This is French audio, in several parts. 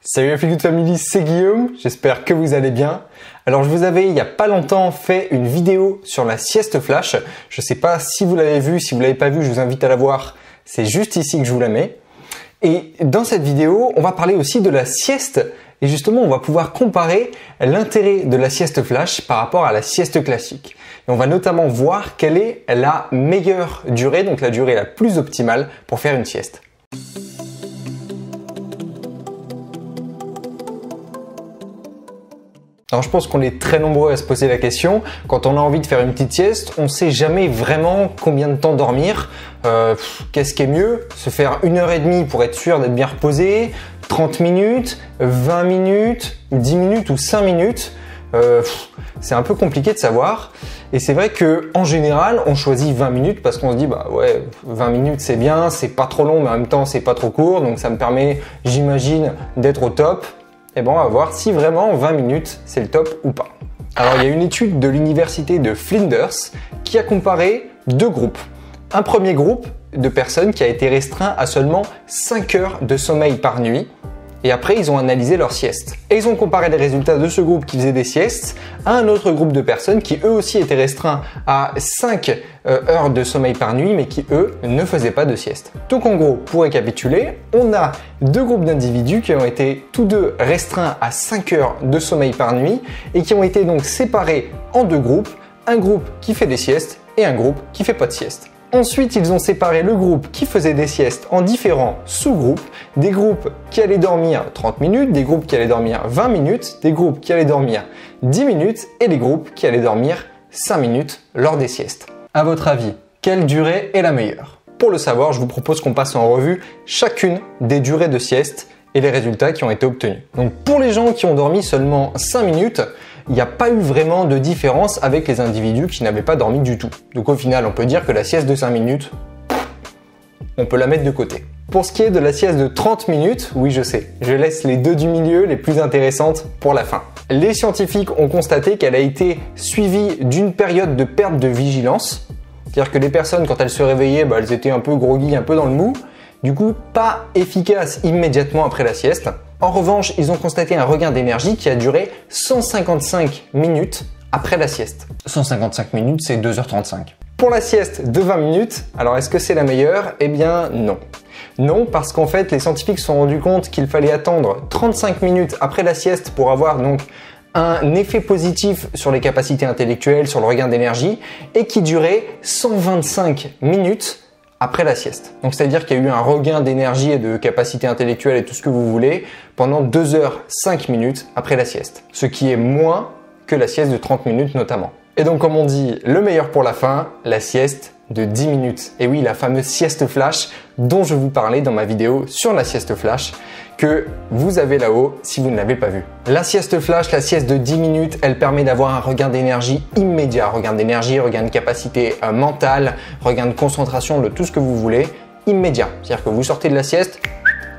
Salut la Feel Good Family, c'est Guillaume, j'espère que vous allez bien. Alors je vous avais il n'y a pas longtemps fait une vidéo sur la sieste flash. Je ne sais pas si vous l'avez vue, si vous ne l'avez pas vue, je vous invite à la voir. C'est juste ici que je vous la mets. Et dans cette vidéo, on va parler aussi de la sieste. Et justement, on va pouvoir comparer l'intérêt de la sieste flash par rapport à la sieste classique. Et on va notamment voir quelle est la meilleure durée, donc la durée la plus optimale pour faire une sieste. Alors je pense qu'on est très nombreux à se poser la question, quand on a envie de faire une petite sieste, on ne sait jamais vraiment combien de temps dormir. Qu'est-ce qui est mieux? Se faire 1h30 pour être sûr d'être bien reposé, 30 minutes, 20 minutes, 10 minutes ou 5 minutes. C'est un peu compliqué de savoir. Et c'est vrai que en général, on choisit 20 minutes parce qu'on se dit bah ouais, 20 minutes c'est bien, c'est pas trop long mais en même temps c'est pas trop court, donc ça me permet, j'imagine, d'être au top. Et bon, on va voir si vraiment 20 minutes c'est le top ou pas. Alors il y a une étude de l'université de Flinders qui a comparé deux groupes. Un premier groupe de personnes qui a été restreint à seulement 5 heures de sommeil par nuit. Et après, ils ont analysé leur sieste. Et ils ont comparé les résultats de ce groupe qui faisait des siestes à un autre groupe de personnes qui eux aussi étaient restreints à 5 heures de sommeil par nuit, mais qui eux ne faisaient pas de sieste. Donc en gros, pour récapituler, on a deux groupes d'individus qui ont été tous deux restreints à 5 heures de sommeil par nuit et qui ont été donc séparés en deux groupes, un groupe qui fait des siestes et un groupe qui fait pas de sieste. Ensuite, ils ont séparé le groupe qui faisait des siestes en différents sous-groupes, des groupes qui allaient dormir 30 minutes, des groupes qui allaient dormir 20 minutes, des groupes qui allaient dormir 10 minutes et des groupes qui allaient dormir 5 minutes lors des siestes. À votre avis, quelle durée est la meilleure? Pour le savoir, je vous propose qu'on passe en revue chacune des durées de sieste et les résultats qui ont été obtenus. Donc pour les gens qui ont dormi seulement 5 minutes, il n'y a pas eu vraiment de différence avec les individus qui n'avaient pas dormi du tout. Donc au final, on peut dire que la sieste de 5 minutes, on peut la mettre de côté. Pour ce qui est de la sieste de 30 minutes, oui je sais, je laisse les deux du milieu, les plus intéressantes, pour la fin. Les scientifiques ont constaté qu'elle a été suivie d'une période de perte de vigilance. C'est-à-dire que les personnes, quand elles se réveillaient, elles étaient un peu groggy, un peu dans le mou. Du coup, pas efficace immédiatement après la sieste. En revanche, ils ont constaté un regain d'énergie qui a duré 155 minutes après la sieste. 155 minutes, c'est 2h35. Pour la sieste de 20 minutes, alors est-ce que c'est la meilleure? Eh bien non. Non, parce qu'en fait, les scientifiques se sont rendus compte qu'il fallait attendre 35 minutes après la sieste pour avoir donc un effet positif sur les capacités intellectuelles, sur le regain d'énergie, et qui durait 125 minutes après la sieste. Donc c'est-à-dire qu'il y a eu un regain d'énergie et de capacité intellectuelle et tout ce que vous voulez pendant 2h05 après la sieste. Ce qui est moins que la sieste de 30 minutes notamment. Et donc comme on dit, le meilleur pour la fin, la sieste de 10 minutes. Et oui, la fameuse sieste flash dont je vous parlais dans ma vidéo sur la sieste flash que vous avez là-haut si vous ne l'avez pas vue. La sieste flash, la sieste de 10 minutes, elle permet d'avoir un regain d'énergie immédiat. Regain d'énergie, regain de capacité mentale, regain de concentration, de tout ce que vous voulez, immédiat. C'est-à-dire que vous sortez de la sieste,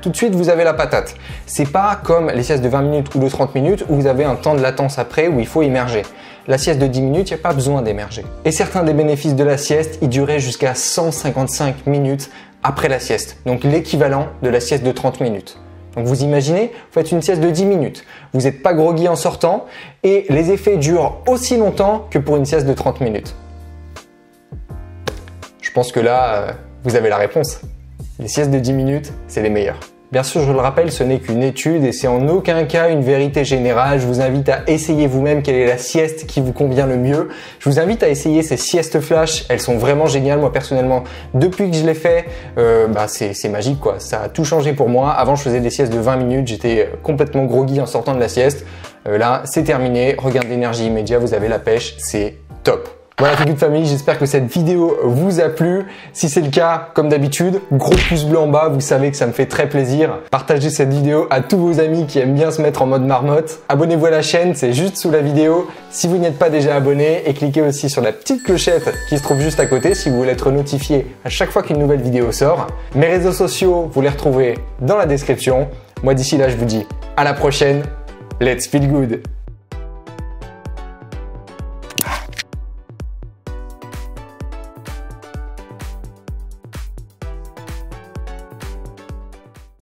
tout de suite vous avez la patate. C'est pas comme les siestes de 20 minutes ou de 30 minutes où vous avez un temps de latence après où il faut immerger. La sieste de 10 minutes, il n'y a pas besoin d'émerger. Et certains des bénéfices de la sieste, ils duraient jusqu'à 155 minutes après la sieste. Donc l'équivalent de la sieste de 30 minutes. Donc vous imaginez, vous faites une sieste de 10 minutes, vous n'êtes pas groggy en sortant et les effets durent aussi longtemps que pour une sieste de 30 minutes. Je pense que là, vous avez la réponse. Les siestes de 10 minutes, c'est les meilleures. Bien sûr, je le rappelle, ce n'est qu'une étude et c'est en aucun cas une vérité générale. Je vous invite à essayer vous-même quelle est la sieste qui vous convient le mieux. Je vous invite à essayer ces siestes flash. Elles sont vraiment géniales. Moi, personnellement, depuis que je l'ai fait, c'est magique, quoi. Ça a tout changé pour moi. Avant, je faisais des siestes de 20 minutes. J'étais complètement groggy en sortant de la sieste. Là, c'est terminé. Regain d'énergie immédiat. Vous avez la pêche. C'est top. Voilà Feel Good Family, j'espère que cette vidéo vous a plu. Si c'est le cas, comme d'habitude, gros pouce bleu en bas, vous savez que ça me fait très plaisir. Partagez cette vidéo à tous vos amis qui aiment bien se mettre en mode marmotte. Abonnez-vous à la chaîne, c'est juste sous la vidéo si vous n'êtes pas déjà abonné et cliquez aussi sur la petite clochette qui se trouve juste à côté si vous voulez être notifié à chaque fois qu'une nouvelle vidéo sort. Mes réseaux sociaux, vous les retrouvez dans la description. Moi d'ici là, je vous dis à la prochaine. Let's feel good!